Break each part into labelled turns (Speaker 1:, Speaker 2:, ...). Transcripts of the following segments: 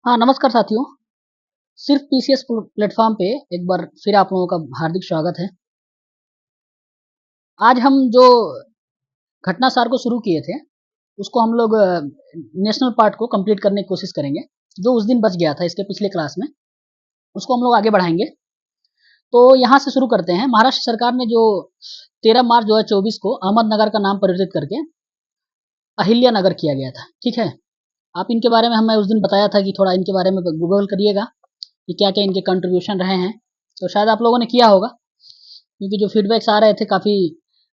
Speaker 1: हाँ, नमस्कार साथियों। सिर्फ पीसीएस प्लेटफ़ॉर्म पे एक बार फिर आप लोगों का हार्दिक स्वागत है। आज हम जो घटनासार को शुरू किए थे, उसको हम लोग नेशनल पार्ट को कंप्लीट करने की कोशिश करेंगे, जो उस दिन बच गया था इसके पिछले क्लास में, उसको हम लोग आगे बढ़ाएँगे। तो यहाँ से शुरू करते हैं। महाराष्ट्र सरकार ने जो 13 मार्च 2024 को अहमदनगर का नाम परिवर्तित करके अहिल्यानगर किया गया था, ठीक है? आप इनके बारे में हमें उस दिन बताया था कि थोड़ा इनके बारे में गूगल करिएगा कि क्या-क्या इनके कंट्रीब्यूशन रहे हैं। तो शायद आप लोगों ने किया होगा। क्योंकि जो फीडबैक्स आ रहे थे काफ़ी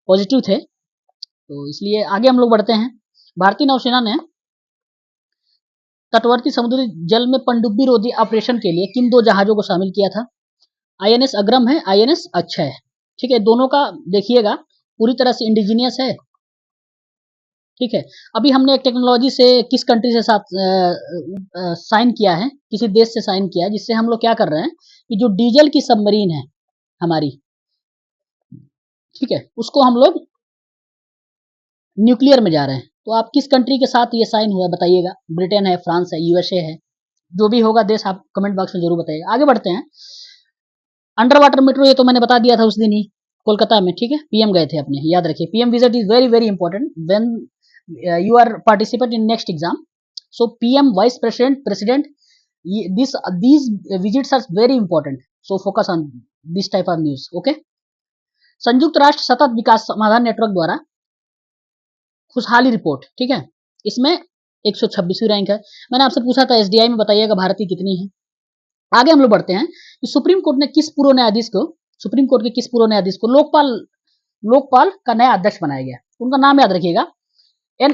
Speaker 1: पॉजिटिव थे, तो इसलिए आगे हम लोग बढ़ते हैं। भारतीय नौसेना ने तटवर्ती समुद्री जल में पनडुब्बी रोधी ऑपरेशन के लिए किन 2 जहाज़ों को शामिल किया था? आईएनएस अग्रम है, आईएनएस अक्षय। ठीक है, दोनों का देखिएगा पूरी तरह से इंडिजीनियस है, ठीक है। अभी हमने एक टेक्नोलॉजी से किस कंट्री से साथ साइन किया है, किसी देश से साइन किया है, जिससे हम लोग क्या कर रहे हैं कि जो डीजल की सबमरीन है हमारी, ठीक है, उसको हम लोग न्यूक्लियर में जा रहे हैं। तो आप किस कंट्री के साथ ये साइन हुआ है बताइएगा? ब्रिटेन है, फ्रांस है, यूएसए है, जो भी होगा देश आप कमेंट बॉक्स में ज़रूर बताइएगा। आगे बढ़ते हैं। अंडर वाटर मेट्रो ये तो मैंने बता दिया था उस दिन ही, कोलकाता में, ठीक है? पीएम गए थे अपने, याद रखिए। PM visit is very, very important when you are participate in next exam. So PM, vice president, president, these visits are very important. So focus on this type of news, okay? संयुक्त राष्ट्र सतत विकास समाधान network द्वारा खुशहाली report, ठीक है? इसमें 126वीं rank है। मैंने आपसे पूछा था एसडीआई में बताइएगा भारत की कितनी है। आगे हम लोग बढ़ते हैं कि सुप्रीम कोर्ट ने किस पूर्व न्यायाधीश को, सुप्रीम कोर्ट के किस पूर्व न्यायाधीश को लोकपाल लोकपाल का नया अध्यक्ष बनाया गया? उनका नाम याद रखिएगा। एन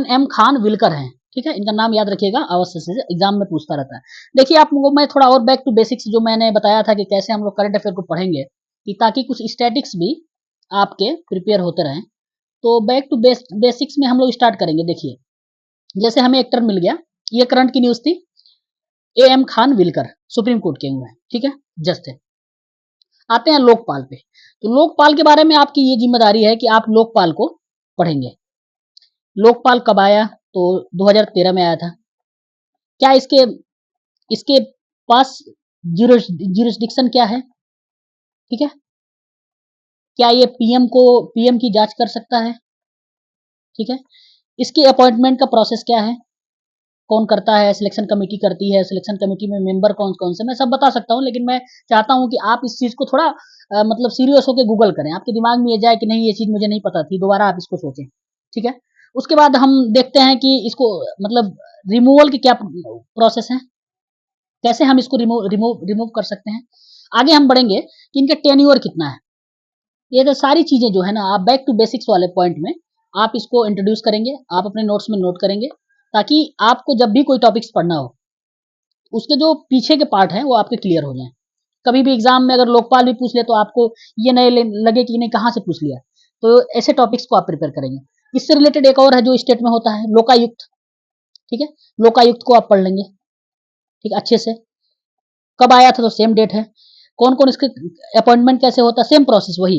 Speaker 1: एम खान विलकर हैं, ठीक है? इनका नाम याद रखिएगा, अवश्य से एग्जाम में पूछता रहता है। देखिए आप लोगों को मैं थोड़ा और बैक टू बेसिक्स जो मैंने बताया था कि कैसे हम लोग करंट अफेयर को पढ़ेंगे, कि ताकि कुछ स्टैटिक्स भी आपके प्रिपेयर होते रहें। तो बैक टू बेसिक्स में हम लोग स्टार्ट करेंगे। देखिए, जैसे हमें एक टर्म मिल गया, ये करंट की न्यूज़ थी, एम खान विलकर सुप्रीम कोर्ट के हुए हैं, ठीक है? जज थे। आते हैं लोकपाल पे। तो लोकपाल के बारे में आपकी ये जिम्मेदारी है कि आप लोकपाल को पढ़ेंगे। लोकपाल कब आया? तो 2013 में आया था। क्या इसके इसके पास ज्यूरिसडिक्शन क्या है? ठीक है? क्या ये पीएम की जांच कर सकता है? ठीक है? इसकी अपॉइंटमेंट का प्रोसेस क्या है? कौन करता है? सिलेक्शन कमेटी करती है। सिलेक्शन कमेटी में मेंबर कौन-कौन से? मैं सब बता सकता हूँ, लेकिन मैं चाहता हूँ कि आप इस चीज़ को थोड़ा मतलब सीरियस होके गूगल करें। आपके दिमाग में ये जाए कि नहीं ये चीज़ मुझे नहीं पता थी, दोबारा आप इसको सोचें, ठीक है? उसके बाद हम देखते हैं कि इसको मतलब रिमूवल की क्या प्रोसेस है? कैसे हम इसको रिमूव कर सकते हैं? आगे हम बढ़ेंगे कि इनका टेन्योर कितना है? ये तो सारी चीज़ें जो है ना, आप बैक टू बेसिक्स वाले पॉइंट में आप इसको इंट्रोड्यूस करेंगे, आप अपने नोट्स में नोट करेंगे, ताकि आपको जब भी कोई टॉपिक्स पढ़ना हो, उसके जो पीछे के पार्ट हैं, वो आपके क्लियर हो जाएँ। कभी भी एग्ज़ाम में अगर लोकपाल भी पूछ ले, तो आपको ये नहीं लगे कि नहीं कहाँ से पूछ लिया। तो ऐसे टॉपिक्स को आप प्रिपेयर करेंगे। इससे रिलेटेड एक और है जो स्टेट में होता है, लोकायुक्त, ठीक है? लोकायुक्त को आप पढ़ लेंगे, ठीक है, अच्छे से। कब आया था? तो सेम डेट है। कौन-कौन इसके अपॉइंटमेंट कैसे होता है? सेम प्रोसेस वही।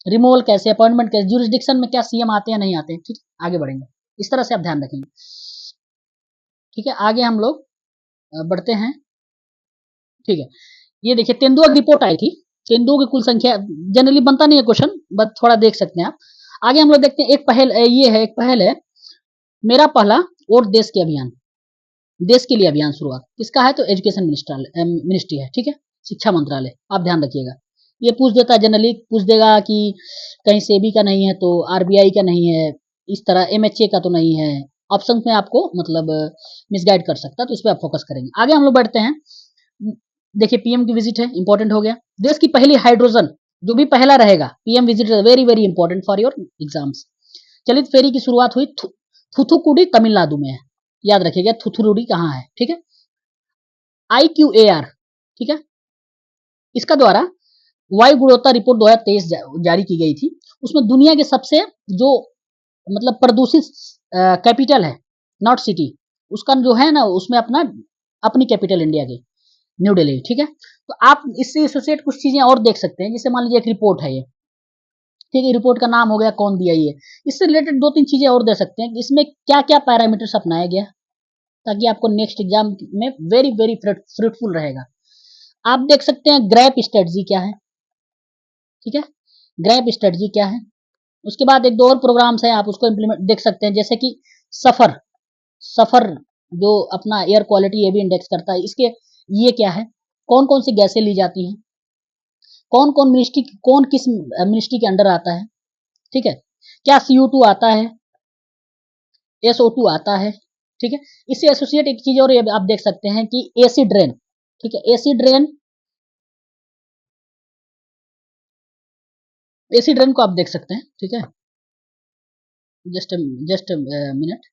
Speaker 1: रिमूवल कैसे, अपॉइंटमेंट कैसे, ज्यूरिसडिक्शन में क्या सीएम आते हैं, नहीं आते हैं, ठीक? आगे बढ़ेंगे। इस तरह से आप ध्यान रखेंगे। ठीक है? आगे हम लोग बढ़ते हैं, ठीक है? ये देखिए तेंदुआ की रिपोर्ट आई थी। तेंदुओं की कुल संख्या जनरली बनता नहीं है क्वेश्चन, बट थोड़ा देख सकते हैं आप। आगे हम लोग देखते हैं एक पहल है, मेरा पहला वोट देश के अभियान। देश के लिए अभियान शुरुआत किसका है? तो एजुकेशन मिनिस्ट्री है, ठीक है? शिक्षा मंत्रालय, आप ध्यान रखिएगा। ये पूछ देता है, जनरली पूछ देगा कि कहीं सेबी का नहीं है, तो आरबीआई का नहीं है, इस तरह एमएचए का तो नहीं है। ऑप्शन में आपको मतलब मिसगाइड कर सकता है, तो इस पे आप फोकस करेंगे। आगे हम लोग बढ़ते हैं। देखिए पीएम की विजिट है, इंपॉर्टेंट हो गया। देश की पहली हाइड्रोजन, जो भी पहला रहेगा, PM visit very very important for your exams. चलित फेरी की शुरुआत हुई थुथुकुडी तमिलनाडु में है। याद रखिएगा थुथुरुडी कहाँ है, ठीक है? IQAR, ठीक है? इसका द्वारा वायु गुणवत्ता रिपोर्ट 2023 जारी की गई थी। उसमें दुनिया के सबसे जो मतलब प्रदूषित कैपिटल है, नॉट सिटी, उसका जो है ना, उसमें अपनी कैपिटल इंडिया की न्यू दिल्ली, ठीक है? तो आप इससे एसोसिएट कुछ चीजें और देख सकते हैं। जैसे मान लीजिए एक रिपोर्ट है ये, ठीक है? रिपोर्ट का नाम हो गया, कौन दिया ये। इससे रिलेटेड 2-3 चीजें और दे सकते हैं कि इसमें क्या-क्या पैरामीटर्स अपनाया गया, ताकि आपको नेक्स्ट एग्जाम में वेरी वेरी फ्रूटफुल रहेगा। आप देख सकते हैं ग्रैप स्ट्रेटजी क्या है, ठीक है, ग्रैप स्ट्रेटजी क्या है। उसके बाद एक दो और प्रोग्राम्स हैं, आप उसको इम्प्लीमेंट देख सकते हैं, जैसे कि सफर, सफर जो अपना एयर क्वालिटी ये भी इंडेक्स करता है। इसके ये क्या है, कौन कौन सी गैसें ली जाती हैं, कौन कौन मिनिस्ट्री, कौन किस मिनिस्ट्री के अंडर आता है, ठीक है, क्या CO2 आता है, SO2 आता है, ठीक है। इससे एसोसिएट एक चीज और ये आप देख सकते हैं कि एसी ड्रेन, ठीक है, एसी ड्रेन को आप देख सकते हैं, ठीक है। जस्ट जस्ट मिनट,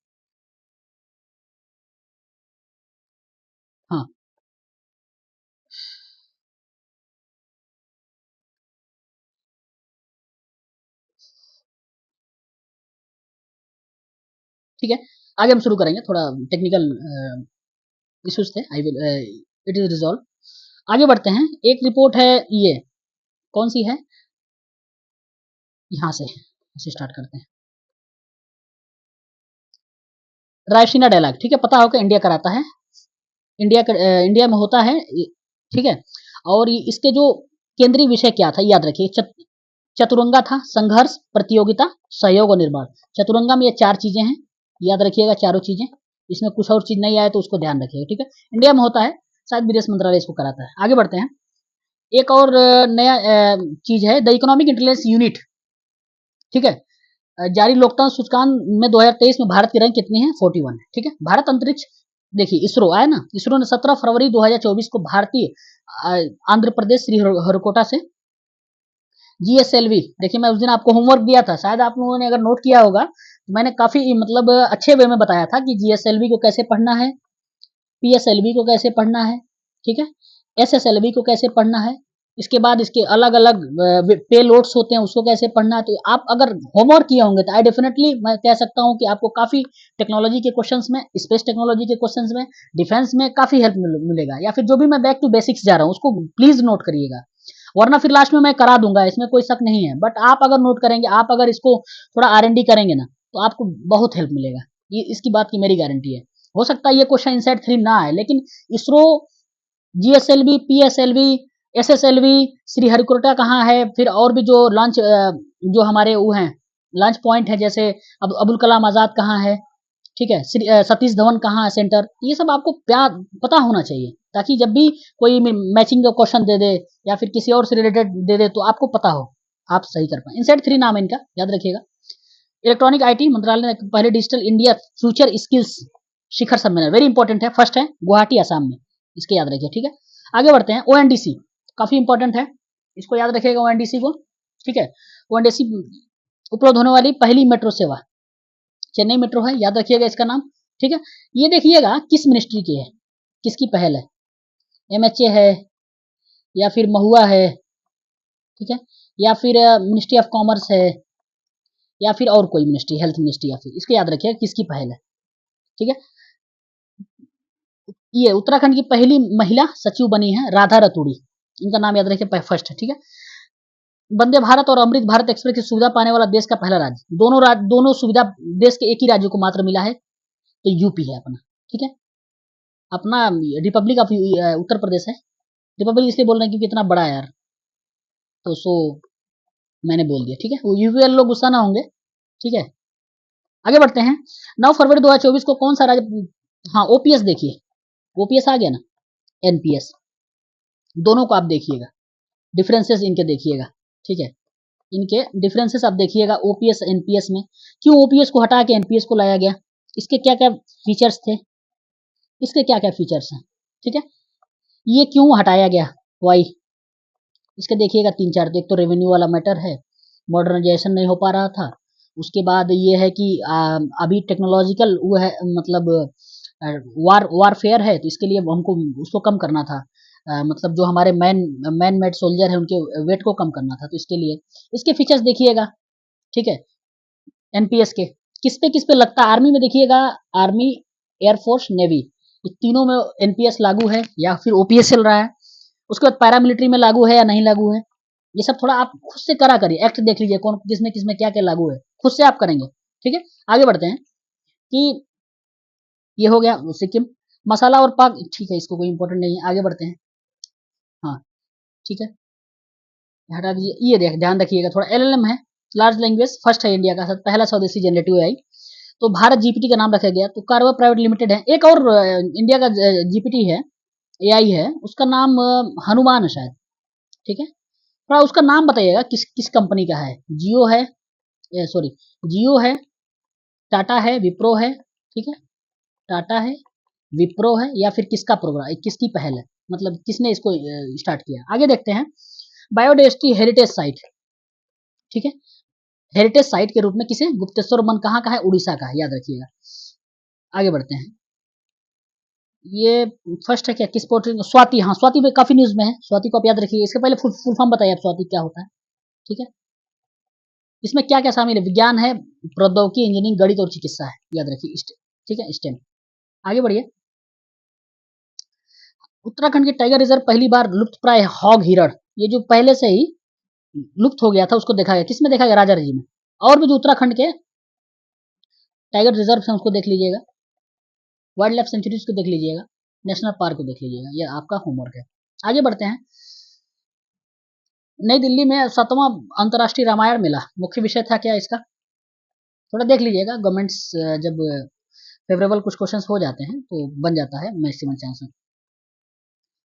Speaker 1: हाँ, ठीक है। आगे हम शुरू करेंगे, थोड़ा टेक्निकल इश्यूज थे, I will it is resolve. आगे बढ़ते हैं। एक रिपोर्ट है ये, कौन सी है, यहाँ से स्टार्ट करते हैं। रायसीना डायलॉग, ठीक है, पता होगा इंडिया कराता है, इंडिया में होता है, ठीक है। और इसके जो केंद्रीय विषय क्या था याद रखिए, चतुरंगा था, संघर्ष, प्रतियोगिता, सहयोग और निर्माण। चतुरंगा में ये 4 चीजें हैं, याद रखिएगा चारों चीजें। इसमें कुछ और चीज नहीं आए तो उसको ध्यान रखिएगा, ठीक है। इंडिया में होता है, शायद विदेश मंत्रालय इसको कराता है। आगे बढ़ते हैं। एक और नया चीज है, द इकोनॉमिक इंटेलिजेंस यूनिट, ठीक है। जारी लोकतांत्रिक सूचकांक में 2023 में भारत की रैंक कितनी है, 41 है, ठीक है। भारत अंतरिक्ष, देखिए इसरो आया ना, इसरो ने 17 फरवरी 2024 को भारतीय आंध्र प्रदेश श्रीहरिकोटा से GSLV, देखिए मैं उस दिन आपको होमवर्क दिया था, शायद आप लोगों ने अगर नोट किया होगा, तो मैंने काफी मतलब अच्छे वे में बताया था कि GSLV को कैसे पढ़ना है, PSLV को कैसे पढ़ना है, ठीक है, SSLV को कैसे पढ़ना है, इसके बाद इसके अलग अलग पे लोड्स होते हैं उसको कैसे पढ़ना है। तो आप अगर होमवर्क किए होंगे तो आई डेफिनेटली मैं कह सकता हूं कि आपको काफी टेक्नोलॉजी के क्वेश्चंस में, स्पेस टेक्नोलॉजी के क्वेश्चंस में, डिफेंस में काफी हेल्प मिलेगा। या फिर जो भी मैं बैक टू बेसिक्स जा रहा हूँ उसको प्लीज नोट करिएगा, वरना फिर लास्ट में मैं करा दूंगा, इसमें कोई शक नहीं है। बट आप अगर नोट करेंगे, आप अगर इसको थोड़ा R&D करेंगे ना, तो आपको बहुत हेल्प मिलेगा, ये इसकी बात की मेरी गारंटी है। हो सकता है ये क्वेश्चन इनसाइड 3 ना आए, लेकिन ISRO, GSLV, PSLV, SSLV, Sriharikota कहाँ है, फिर और भी जो लॉन्च जो हमारे वो हैं लॉन्च पॉइंट है, जैसे अब अबुल कलाम आजाद कहाँ है, ठीक है, सतीश धवन कहाँ है सेंटर, ये सब आपको पता होना चाहिए, ताकि जब भी कोई मैचिंग का क्वेश्चन दे दे या फिर किसी और से रिलेटेड दे दे तो आपको पता हो, आप सही कर पाए। इनसाइड 3 नाम है इनका, याद रखिएगा। इलेक्ट्रॉनिक IT मंत्रालय ने पहले डिजिटल इंडिया फ्यूचर स्किल्स शिखर सम्मेलन, वेरी इंपॉर्टेंट है, फर्स्ट है गुवाहाटी असम में, इसके याद रखिए, ठीक है। आगे बढ़ते हैं। ONDC काफी इंपॉर्टेंट है, इसको याद रखिएगा ONDC को, ठीक है। ONDC उपलब्ध होने वाली पहली मेट्रो सेवा चेन्नई मेट्रो है, याद रखिएगा इसका नाम, ठीक है। ये देखिएगा किस मिनिस्ट्री की है, किसकी पहल है, MHA है या फिर महुआ है, ठीक है, या फिर मिनिस्ट्री ऑफ कॉमर्स है, या फिर और कोई मिनिस्ट्री, हेल्थ मिनिस्ट्री, या फिर इसको याद रखिएगा किसकी पहल है, ठीक है। ये उत्तराखंड की पहली महिला सचिव बनी है राधा रतूड़ी, इनका नाम याद रखिए, फर्स्ट है, ठीक है। वंदे भारत और अमृत भारत एक्सप्रेस की सुविधा पाने वाला देश का पहला राज्य, दोनों सुविधा देश के एक ही राज्य को मात्र मिला है, तो यूपी है अपना, ठीक है। अपना रिपब्लिक ऑफ उत्तर प्रदेश है, रिपब्लिक इसलिए बोल रहे हैं क्योंकि इतना बड़ा है यार, तो मैंने बोल दिया, ठीक है। वो यूपी वाले लोग गुस्सा ना होंगे, ठीक है। आगे बढ़ते हैं। 9 फरवरी 2024 को कौन सा राज्य, हाँ OPS देखिए, OPS आ गया ना, NPS, दोनों को आप देखिएगा, डिफरेंसेस इनके देखिएगा, ठीक है। इनके डिफरेंसेस आप देखिएगा OPS NPS में, क्यों OPS को हटा के NPS को लाया गया, इसके क्या क्या फीचर्स थे, इसके क्या क्या फीचर्स हैं, ठीक है। ये क्यों हटाया गया, वाई, इसके देखिएगा 3-4, एक तो रेवेन्यू वाला मैटर है, मॉडर्नाइजेशन नहीं हो पा रहा था, उसके बाद ये है कि अभी टेक्नोलॉजिकल वो है, मतलब वारफेयर है, तो इसके लिए हमको उसको कम करना था, मतलब जो हमारे मैन मेड सोल्जर है उनके वेट को कम करना था, तो इसके लिए इसके फीचर्स देखिएगा, ठीक है। NPS के किस पे लगता है, आर्मी में देखिएगा, आर्मी, एयरफोर्स, नेवी, ये तीनों में NPS लागू है या फिर OPS चल रहा है। उसके बाद पैरामिलिट्री में लागू है या नहीं लागू है, ये सब थोड़ा आप खुद से करा करिए, एक्ट देख लीजिए कौन किसमें क्या क्या लागू है, खुद से आप करेंगे, ठीक है। आगे बढ़ते हैं कि ये हो गया सिक्किम। मसाला और पाक, ठीक है, इसको कोई इंपॉर्टेंट नहीं है, आगे बढ़ते हैं। हाँ, ठीक है, हटा दीजिए। ये देख ध्यान रखिएगा थोड़ा, एलएलएम है, लार्ज लैंग्वेज, फर्स्ट है इंडिया का पहला स्वदेशी जनरेटिव एआई। तो भारत जीपीटी का नाम रखा गया। तो कार्वा प्राइवेट लिमिटेड है। एक और इंडिया का जीपीटी है, एआई है, उसका नाम हनुमान है शायद, ठीक है। थोड़ा उसका नाम बताइएगा, किस किस कंपनी का है। जियो है, सॉरी, जियो है, टाटा है, विप्रो है, ठीक है, टाटा है, विप्रो है, या फिर किसका प्रोग्राम, किसकी पहल है, मतलब किसने इसको स्टार्ट किया। आगे देखते हैं, बायोडाइवर्सिटी हेरिटेज साइट, ठीक है, हेरिटेज साइट के रूप में किसे, गुप्तेश्वर वन कहाँ का है, उड़ीसा का है, याद रखिएगा। आगे बढ़ते हैं, ये फर्स्ट है क्या, किस पोर्टल, स्वाति, हाँ स्वाति में काफी न्यूज में है, स्वाति को आप याद रखिए। इसके पहले फुल फॉर्म बताइए आप, स्वाति क्या होता है, ठीक है। इसमें क्या क्या शामिल है, विज्ञान है, प्रौद्योगिकी, इंजीनियरिंग, गणित और चिकित्सा है, याद रखिए, ठीक है, स्टेम। आगे बढ़िए, उत्तराखंड के टाइगर रिजर्व पहली बार लुप्त प्राय हॉग हिरण, ये जो पहले से ही लुप्त हो गया था, उसको देखा गया, किसमें देखा गया, राजा जी में। और भी जो उत्तराखंड के टाइगर रिजर्व है उसको देख लीजिएगा, वाइल्ड लाइफ सेंचुरीज को देख लीजिएगा, नेशनल पार्क को देख लीजिएगा, ये आपका होमवर्क है। आगे बढ़ते हैं, नई दिल्ली में 7वां अंतर्राष्ट्रीय रामायण मेला, मुख्य विषय था क्या इसका, थोड़ा देख लीजिएगा, गवर्नमेंट्स जब फेवरेबल कुछ क्वेश्चंस हो जाते हैं तो बन जाता है मैक्सिमम चांस।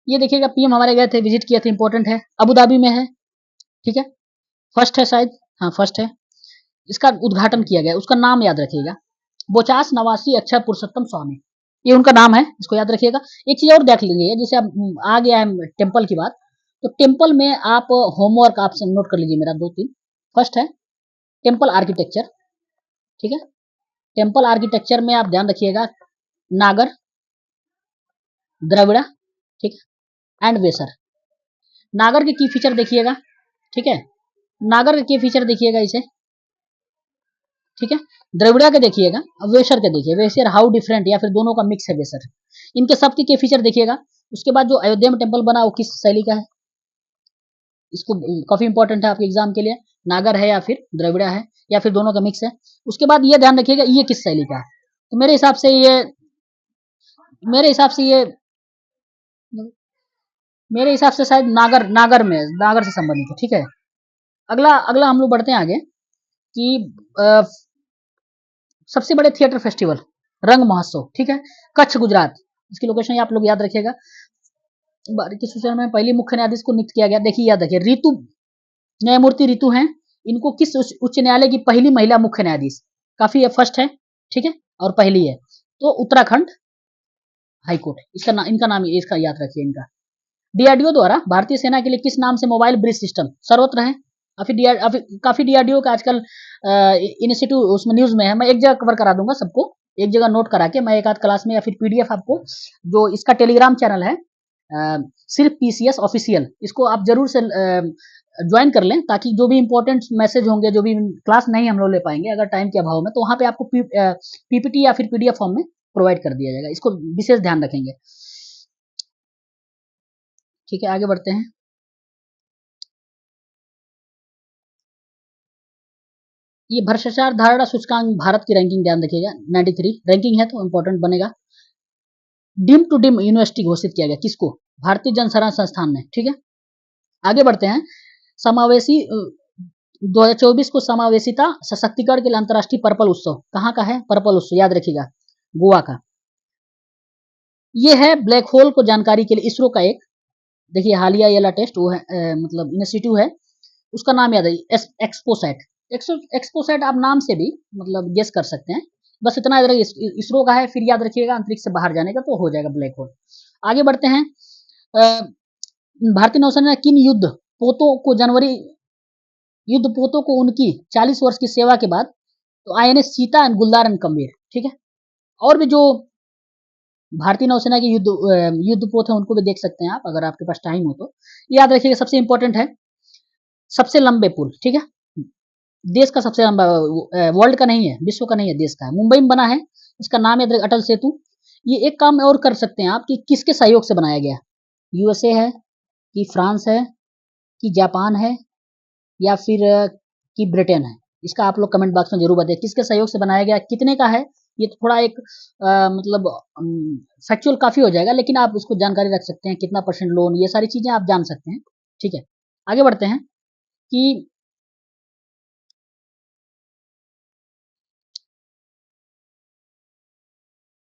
Speaker 1: ये देखिएगा, पीएम हमारे गए थे, विजिट किया था, इंपॉर्टेंट है, अबू धाबी में है, ठीक है, फर्स्ट है शायद, हाँ फर्स्ट है। इसका उद्घाटन किया गया, उसका नाम याद रखिएगा, बोचास नवासी अक्षय पुरुषोत्तम स्वामी, ये उनका नाम है, इसको याद रखिएगा। एक चीज और देख लीजिए, जैसे अब आ गया है टेम्पल की बात, तो टेम्पल में आप होमवर्क आप नोट कर लीजिए मेरा, 2-3। फर्स्ट है टेम्पल आर्किटेक्चर, ठीक है, टेम्पल आर्किटेक्चर में आप ध्यान रखिएगा, नागर, द्रविड़ा, ठीक है, एंड वेसर। नागर के की फीचर देखिएगा, ठीक है, नागर के की फीचर देखिएगा इसे, ठीक है, द्रविड़ा के देखिएगा, वेसर के देखिए, वेसर हाउ डिफरेंट, या फिर दोनों का मिक्स है वेसर, इनके सब के फीचर देखिएगा। उसके बाद जो अयोध्या में टेम्पल बना वो किस शैली का है, इसको काफी इंपॉर्टेंट है आपके एग्जाम के लिए, नागर है या फिर द्रविड़ा है या फिर दोनों का मिक्स है। उसके बाद ये ध्यान रखिएगा ये किस शैली का है, तो मेरे हिसाब से ये मेरे हिसाब से शायद नागर, नागर से संबंधित है, ठीक है। अगला अगला हम लोग बढ़ते हैं आगे, कि सबसे बड़े थिएटर फेस्टिवल रंग महोत्सव, ठीक है, कच्छ गुजरात, इसकी लोकेशन आप लोग याद रखिएगा। बारीकी सूचना में पहली मुख्य न्यायाधीश को नियुक्त किया गया, देखिए याद रखिए, ऋतु, न्यायमूर्ति ऋतु हैं, इनको किस उच्च न्यायालय की पहली महिला मुख्य न्यायाधीश, काफी फर्स्ट है, ठीक है, और पहली है, तो उत्तराखंड हाईकोर्ट, इनका नाम इसका याद रखिए इनका। डीआरडीओ द्वारा भारतीय सेना के लिए किस नाम से मोबाइल ब्रिज सिस्टम सर्वत्र है, काफी डीआरडीओ का आजकल इनिशिएटिव उसमें न्यूज में है, मैं एक जगह कवर करा दूंगा सबको, एक जगह नोट करा के मैं एक आध क्लास में, या फिर पीडीएफ आपको, जो इसका टेलीग्राम चैनल है, सिर्फ पीसीएस ऑफिशियल, इसको आप जरूर से ज्वाइन कर लें, ताकि जो भी इंपॉर्टेंट मैसेज होंगे, जो भी क्लास नहीं हम लोग ले पाएंगे अगर टाइम के अभाव में, तो वहां पे आपको पीपीटी या फिर पीडीएफ फॉर्म में प्रोवाइड कर दिया जाएगा, इसको विशेष ध्यान रखेंगे, ठीक है। आगे बढ़ते हैं, ये भ्रष्टाचार धारणा सूचकांक भारत की रैंकिंग ध्यान रखिएगा, 93 रैंकिंग है तो इंपॉर्टेंट बनेगा। डिम टू डिम यूनिवर्सिटी घोषित किया गया, किसको, भारतीय जन संचार संस्थान ने, ठीक है। आगे बढ़ते हैं, समावेशी 2024 को समावेशिता सशक्तिकरण के लिए अंतर्राष्ट्रीय पर्पल उत्सव कहाँ का है, पर्पल उत्सव याद रखिएगा, गोवा का। ये है ब्लैक होल को जानकारी के लिए इसरो का एक, देखिए हालिया ये लेटेस्ट वो है, मतलब इनिशिएटिव है, उसका नाम याद है, एक्सपोसैट। एक्सपोसैट आप नाम से भी मतलब गेस कर सकते हैं, बस इतना याद रखिए, इसरो का है, फिर याद रखिएगा अंतरिक्ष से बाहर जाने का, तो हो जाएगा ब्लैक होल। आगे बढ़ते हैं, भारतीय नौसेना ने किन युद्ध पोतों को उनकी 40 वर्ष की सेवा के बाद, तो आईएनएस सीता एंड गुलदार एंड कबीर, ठीक है। और भी जो भारतीय नौसेना के युद्ध पोत है उनको भी देख सकते हैं आप, अगर आपके पास टाइम हो तो। याद रखिएगा सबसे इंपॉर्टेंट है, सबसे लंबे पुल, ठीक है, देश का सबसे लंबा, वर्ल्ड का नहीं है, विश्व का नहीं है, देश का है, मुंबई में बना है, इसका नाम है अटल सेतु। ये एक काम और कर सकते हैं आप, कि किसके सहयोग से बनाया गया, यूएसए है, कि फ्रांस है, कि जापान है, या फिर कि ब्रिटेन है, इसका आप लोग कमेंट बॉक्स में जरूर बताइए, किसके सहयोग से बनाया गया, कितने का है, ये तो थोड़ा एक मतलब फैक्चुअल काफ़ी हो जाएगा, लेकिन आप उसको जानकारी रख सकते हैं, कितना % लोन, ये सारी चीज़ें आप जान सकते हैं, ठीक है। आगे बढ़ते हैं कि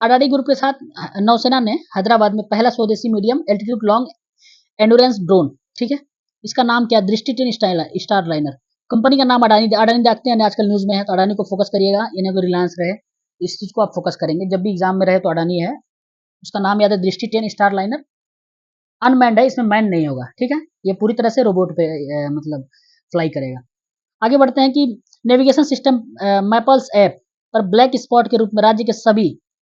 Speaker 1: अडानी ग्रुप के साथ नौसेना ने हैदराबाद में पहला स्वदेशी medium altitude long endurance drone, ठीक है। इसका नाम क्या है? दृष्टि 10 स्टार लाइनर। कंपनी का नाम अडानी, अडानी देखते हैं आजकल न्यूज़ में है, तो अडानी को फोकस करिएगा, ये ना कोई रिलायंस रहे, इस चीज़ को आप फोकस करेंगे। जब भी एग्जाम में रहे तो अडानी है। उसका नाम याद है, दृष्टि 10 स्टार लाइनर। अनमैन्ड है, इसमें मैन नहीं होगा, ठीक है। ये पूरी तरह से रोबोट पे मतलब फ्लाई करेगा। आगे बढ़ते हैं कि नेविगेशन सिस्टम मैपल्स ऐप पर ब्लैक स्पॉट के रूप में राज्य के सभी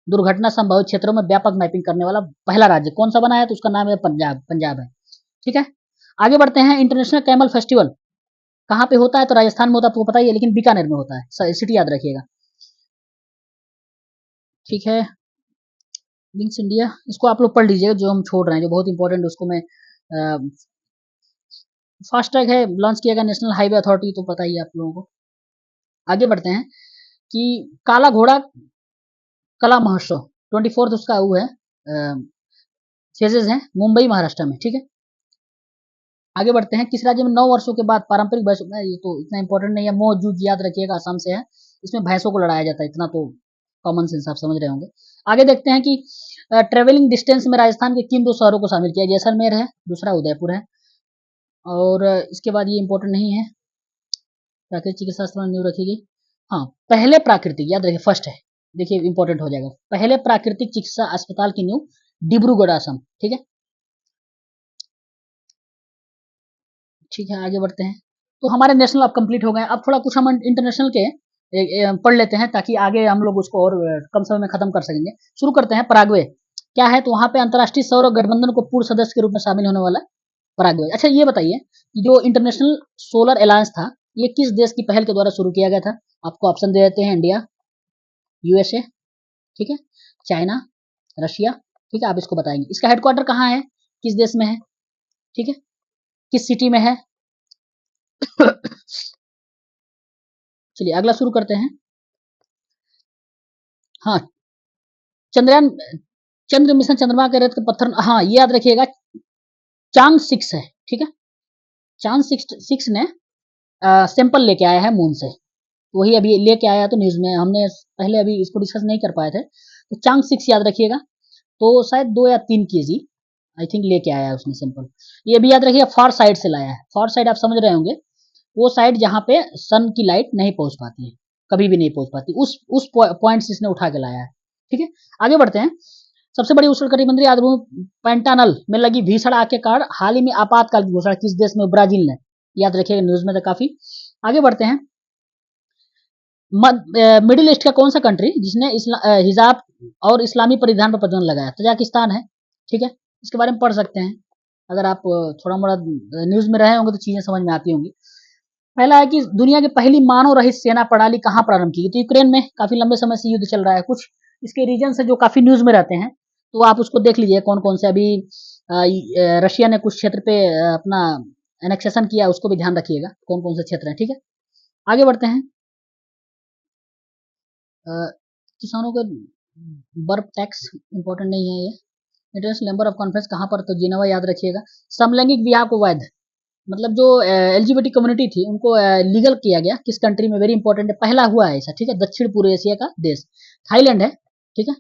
Speaker 1: दुर्घटना संभावित क्षेत्रों में व्यापक मैपिंग करने वाला पहला राज्य कौन सा बना है? तो उसका नाम है पंजाब, पंजाब है, ठीक है। आगे बढ़ते हैं, इंटरनेशनल कैमल फेस्टिवल कहाँ पे होता है? तो राजस्थान में होता है, आपको पता ही है, लेकिन बीकानेर में होता है, सिटी याद रखिएगा, ठीक है। विंग्स इंडिया, इसको आप लोग पढ़ लीजिएगा, जो हम छोड़ रहे हैं, जो बहुत इंपॉर्टेंट, उसको मैं फास्ट ट्रैक है, लॉन्च किया गया नेशनल हाईवे अथॉरिटी, तो पता ही है आप लोगों को। आगे बढ़ते हैं कि काला घोड़ा कला महोत्सव 24 उसका वो है, फेजेज हैं, मुंबई महाराष्ट्र में, ठीक है। आगे बढ़ते हैं, किस राज्य में 9 वर्षों के बाद पारंपरिक भैंस, ये तो इतना इंपॉर्टेंट नहीं है, मोह जूझ याद रखिएगा, आसाम से है, इसमें भैंसों को लड़ाया जाता है, इतना तो कॉमन सेंस आप समझ रहे होंगे। आगे देखते हैं कि ट्रेवलिंग डिस्टेंस में राजस्थान के किन 2 शहरों को शामिल किया? जैसलमेर है, दूसरा उदयपुर है। और इसके बाद ये इंपॉर्टेंट नहीं है, प्राकृतिक चिकित्सा अस्पताल न्यू रखेगी। हाँ, पहले प्राकृतिक याद रखिए, फर्स्ट है, देखिए इंपॉर्टेंट हो जाएगा, पहले प्राकृतिक चिकित्सा अस्पताल की न्यू डिब्रूगढ़ असम, ठीक है। ठीक है, आगे बढ़ते हैं। तो हमारे नेशनल अब कंप्लीट हो गए, अब थोड़ा कुछ हम इंटरनेशनल के पढ़ लेते हैं, ताकि आगे हम लोग उसको और कम समय में खत्म कर सकेंगे। शुरू करते हैं, पराग्वे क्या है? तो वहां पे अंतर्राष्ट्रीय सौर गठबंधन को पूर्व सदस्य के रूप में शामिल होने वाला पराग्वे। अच्छा, ये बताइए कि जो इंटरनेशनल सोलर अलायंस था, ये किस देश की पहल के द्वारा शुरू किया गया था? आपको ऑप्शन दे देते हैं, इंडिया, यूएसए, ठीक है, चाइना, रशिया, ठीक है। आप इसको बताएंगे, इसका हेडक्वार्टर कहाँ है, किस देश में है, ठीक है, किस सिटी में है। चलिए अगला शुरू करते हैं। हाँ, चंद्रयान, चंद्र मिशन, चंद्रमा के रेत के पत्थर, हाँ ये याद रखिएगा, चांग 6 है, ठीक है। चांग सिक्स ने सैंपल लेके आया है मून से, वही अभी लेके आया, तो न्यूज में हमने पहले अभी इसको डिस्कस नहीं कर पाए थे, तो चांग 6 याद रखिएगा। तो शायद 2 या 3 केजी आई थिंक लेके आया है उसने सैंपल। ये भी याद रखिएगा, फार साइड से लाया है, फार साइड आप समझ रहे होंगे, वो साइड जहाँ पे सन की लाइट नहीं पहुंच पाती है, कभी भी नहीं पहुंच पाती, उस पॉइंट से इसने उठा के लाया है, ठीक है। आगे बढ़ते हैं, सबसे बड़ी उष्णकटिबंधीय आर्द्रभूमि पैंटानल में लगी भीषण आग के कारण हाल ही में आपातकाल की घोषणा किस देश में? ब्राजील ने, याद रखिएगा, न्यूज में था काफी। आगे बढ़ते हैं, मिडिल ईस्ट का कौन सा कंट्री जिसने हिजाब और इस्लामी परिधान पर प्रतिबंध लगाया? तजाकिस्तान है, ठीक है। इसके बारे में पढ़ सकते हैं, अगर आप थोड़ा मोड़ा न्यूज में रहे होंगे तो चीजें समझ में आती होंगी। पहला है कि दुनिया की पहली मानव रहित सेना प्रणाली कहाँ प्रारंभ की गई? तो यूक्रेन में, काफी लंबे समय से युद्ध चल रहा है, कुछ इसके रीजन है जो काफी न्यूज में रहते हैं, तो आप उसको देख लीजिए कौन कौन से। अभी रशिया ने कुछ क्षेत्र पे अपना एनेक्सेशन किया, उसको भी ध्यान रखिएगा कौन कौन से क्षेत्र हैं, ठीक है। आगे बढ़ते हैं, किसानों का बर्फ टैक्स इंपॉर्टेंट नहीं है ये। इंटरनेशनल नंबर ऑफ कॉन्फ्रेंस कहाँ पर? तो जिनेवा, याद रखिएगा। समलैंगिक विवाह को वैध, मतलब जो एलजीबीटी कम्युनिटी थी उनको लीगल किया गया, किस कंट्री में? वेरी इंपॉर्टेंट है, पहला हुआ है ऐसा, ठीक है, दक्षिण पूर्व एशिया का देश थाईलैंड है, ठीक है।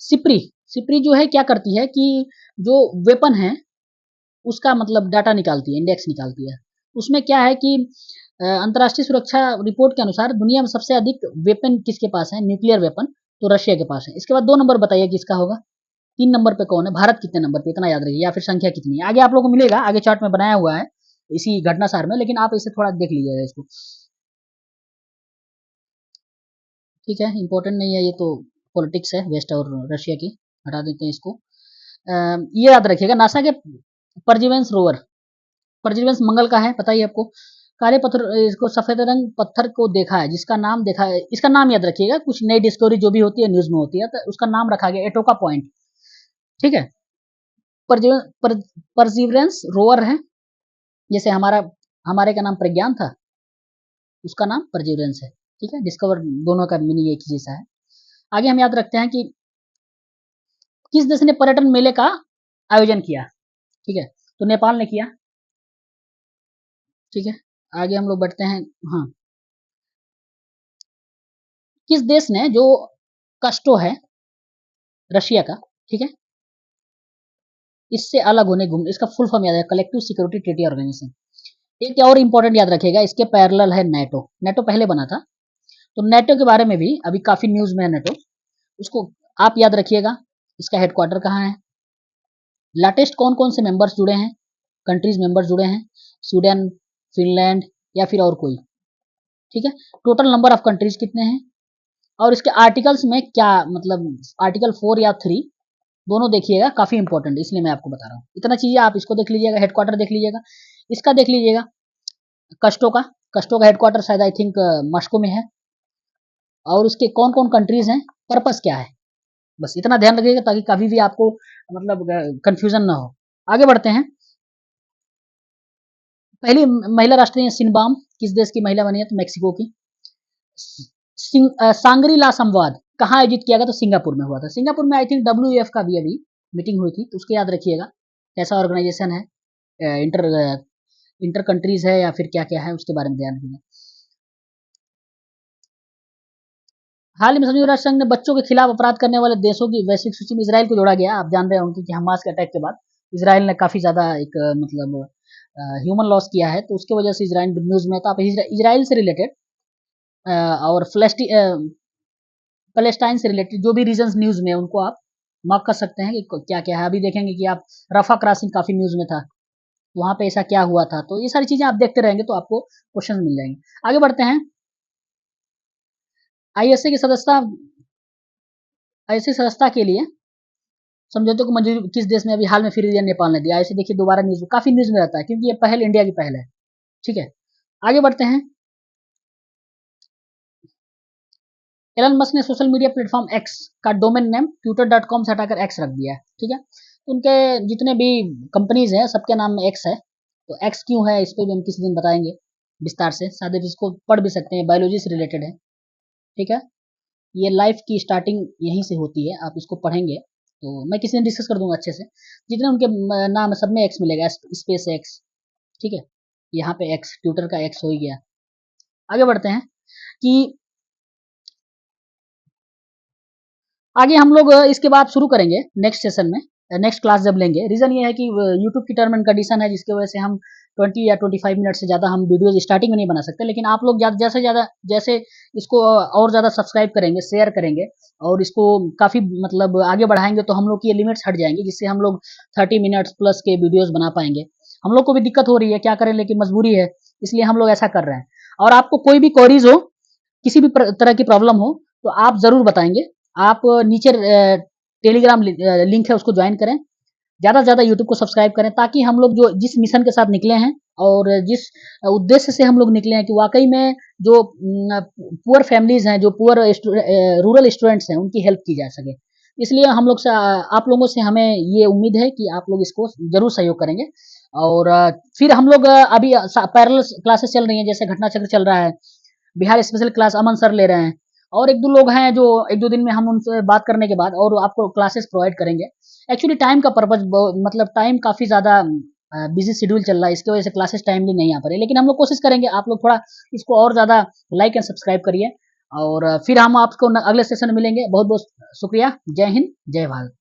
Speaker 1: सिप्री, सिप्री जो है क्या करती है कि जो वेपन है उसका मतलब डाटा निकालती है, इंडेक्स निकालती है। उसमें क्या है कि अंतर्राष्ट्रीय सुरक्षा रिपोर्ट के अनुसार दुनिया में सबसे अधिक वेपन किसके पास है? न्यूक्लियर वेपन, तो रशिया के पास है। इसके बाद 2 नंबर बताइए किसका होगा? 3 नंबर पे कौन है? भारत कितने नंबर पे, इतना याद रखिए, या फिर संख्या कितनी है, आगे आप लोगों को मिलेगा, आगे चार्ट में बनाया हुआ है इसी घटना सार में, लेकिन आप इसे थोड़ा देख लीजिएगा इसको, ठीक है। इंपॉर्टेंट नहीं है ये तो, पॉलिटिक्स है वेस्ट और रशिया की, हटा देते हैं इसको। ये याद रखिएगा, नासा के परजीवेंस रोवर, परजीवेंस मंगल का है, पता ही आपको। काले पत्थर, इसको सफेद रंग पत्थर को देखा है, जिसका नाम देखा है, इसका नाम याद रखिएगा, कुछ नई डिस्कवरी जो भी होती है न्यूज में होती है, तो उसका नाम रखा गया एटोका पॉइंट, ठीक है। परजीवेंस रोवर है, जैसे हमारे का नाम प्रज्ञान था, उसका नाम परजीवेंस है, ठीक है। डिस्कवर दोनों का मीनिंग एक ही जैसा है। आगे हम याद रखते हैं कि किस देश ने पर्यटन मेले का आयोजन किया, ठीक है, तो नेपाल ने किया, ठीक है। आगे हम लोग बढ़ते हैं, हाँ, किस देश ने जो कस्टो है रशिया का, ठीक है, इससे अलग होने घूम, इसका फुल फॉर्म याद है, कलेक्टिव सिक्योरिटी ट्रीटी ऑर्गेनाइजेशन। एक और इंपॉर्टेंट याद रखिएगा, इसके पैरेलल है नेटो। नेटो पहले बना था, तो नेटो के बारे में भी अभी काफी न्यूज में है नेटो, उसको आप याद रखिएगा। इसका हेडक्वार्टर कहाँ है, लेटेस्ट कौन कौन से मेंबर्स जुड़े हैं, कंट्रीज मेंबर्स जुड़े हैं, स्वीडन, फिनलैंड या फिर और कोई, ठीक है। टोटल नंबर ऑफ कंट्रीज कितने हैं, और इसके आर्टिकल्स में क्या मतलब, आर्टिकल 4 या 3 दोनों देखिएगा, काफी इंपॉर्टेंट, इसलिए मैं आपको बता रहा हूँ। इतना चीजें आप इसको देख लीजिएगा, हेडक्वार्टर देख लीजिएगा, इसका देख लीजिएगा कस्टो का। कस्टो का हेडक्वार्टर शायद आई थिंक मॉस्को में है, और उसके कौन कौन कंट्रीज हैं, पर्पस क्या है, बस इतना ध्यान रखिएगा ताकि कभी भी आपको मतलब कंफ्यूजन ना हो। आगे बढ़ते हैं। पहली महिला राष्ट्रीय सिनबाम किस देश की महिला बनी है, तो मैक्सिको की। सांगरी ला संवाद कहाँ आयोजित किया गया, तो सिंगापुर में हुआ था। सिंगापुर में आई थिंक WEF का भी अभी मीटिंग हुई थी, तो उसको याद रखिएगा, कैसा ऑर्गेनाइजेशन है, इंटर इंटर कंट्रीज है या फिर क्या क्या है, उसके बारे में ध्यान रखिएगा। हाल ही में संयुक्त राष्ट्र संघ ने बच्चों के खिलाफ अपराध करने वाले देशों की वैश्विक सूची में इसराइल को जोड़ा गया। आप जान रहे होंगे कि हमास के अटैक के बाद इसराइल ने काफी ज्यादा एक मतलब ह्यूमन लॉस किया है, तो उसके वजह से इसराइल न्यूज में था। आप इसराइल से रिलेटेड और पैलेस्टाइन से रिलेटेड जो भी रीजन न्यूज में, उनको आप मार्क कर सकते हैं कि क्या क्या है। अभी देखेंगे कि आप रफा क्रॉसिंग काफी न्यूज में था, वहां पे ऐसा क्या हुआ था, तो ये सारी चीजें आप देखते रहेंगे तो आपको क्वेश्चन मिल जाएंगे। आगे बढ़ते हैं। आईएसए की सदस्यता, आईएसए सदस्यता के लिए समझौते को मंजूरी किस देश ने अभी हाल में फिर दिया, नेपाल ने दिया। ऐसे देखिए दोबारा न्यूज काफी न्यूज में रहता है, क्योंकि ये पहल इंडिया की पहल है, ठीक है। आगे बढ़ते हैं। एलन मस्क ने सोशल मीडिया प्लेटफॉर्म एक्स का डोमेन नेम twitter.com से हटाकर एक्स रख दिया है, ठीक है। तो उनके जितने भी कंपनीज हैं सबके नाम में एक्स है, तो एक्स क्यों है इस पर भी हम किसी दिन बताएंगे विस्तार से, शायद इसको पढ़ भी सकते हैं, बायोलॉजी से रिलेटेड है, ठीक है। ये लाइफ की स्टार्टिंग यहीं से होती है, आप इसको पढ़ेंगे तो मैं किसी दिन डिस्कस कर दूंगा अच्छे से। जितने उनके नाम है सब में एक्स मिलेगा, स्पेस एक्स, ठीक है। यहाँ पे एक्स, ट्विटर का एक्स हो ही गया। आगे बढ़ते हैं कि आगे हम लोग इसके बाद शुरू करेंगे नेक्स्ट सेशन में, नेक्स्ट क्लास जब लेंगे। रीजन ये है कि यूट्यूब की टर्म एंड कंडीशन है, जिसकी वजह से हम 20 या 25 मिनट से ज़्यादा हम वीडियोज स्टार्टिंग में नहीं बना सकते, लेकिन आप लोग जैसे ज़्यादा जैसे इसको और ज़्यादा सब्सक्राइब करेंगे, शेयर करेंगे और इसको काफ़ी मतलब आगे बढ़ाएंगे, तो हम लोग की ये लिमिट्स हट जाएंगे, जिससे हम लोग 30 मिनट्स प्लस के वीडियोज बना पाएंगे। हम लोग को भी दिक्कत हो रही है, क्या करें, लेकिन मजबूरी है, इसलिए हम लोग ऐसा कर रहे हैं। और आपको कोई भी क्वेरीज हो, किसी भी तरह की प्रॉब्लम हो, तो आप ज़रूर बताएंगे। आप नीचे टेलीग्राम लिंक है, उसको ज्वाइन करें, ज़्यादा से ज़्यादा यूट्यूब को सब्सक्राइब करें, ताकि हम लोग जो जिस मिशन के साथ निकले हैं और जिस उद्देश्य से हम लोग निकले हैं कि वाकई में जो पुअर फैमिलीज हैं, जो पुअर रूरल स्टूडेंट्स हैं, उनकी हेल्प की जा सके। इसलिए हम लोग से आप लोगों से हमें ये उम्मीद है कि आप लोग इसको जरूर सहयोग करेंगे। और फिर हम लोग अभी पैरेलल क्लासेस चल रही हैं, जैसे घटना चक्र चल रहा है, बिहार स्पेशल क्लास अमन सर ले रहे हैं, और एक दो लोग हैं जो एक दो दिन में हम उनसे बात करने के बाद और आपको क्लासेस प्रोवाइड करेंगे। एक्चुअली टाइम का पर्पज मतलब टाइम काफ़ी ज़्यादा बिजी शेड्यूल चल रहा है, इसकी वजह से क्लासेस टाइमली नहीं आ पा रही, लेकिन हम लोग कोशिश करेंगे, आप लोग थोड़ा इसको और ज़्यादा लाइक एंड सब्सक्राइब करिए। और फिर हम आपको अगले सेशन में मिलेंगे। बहुत बहुत शुक्रिया। जय हिंद, जय भारत।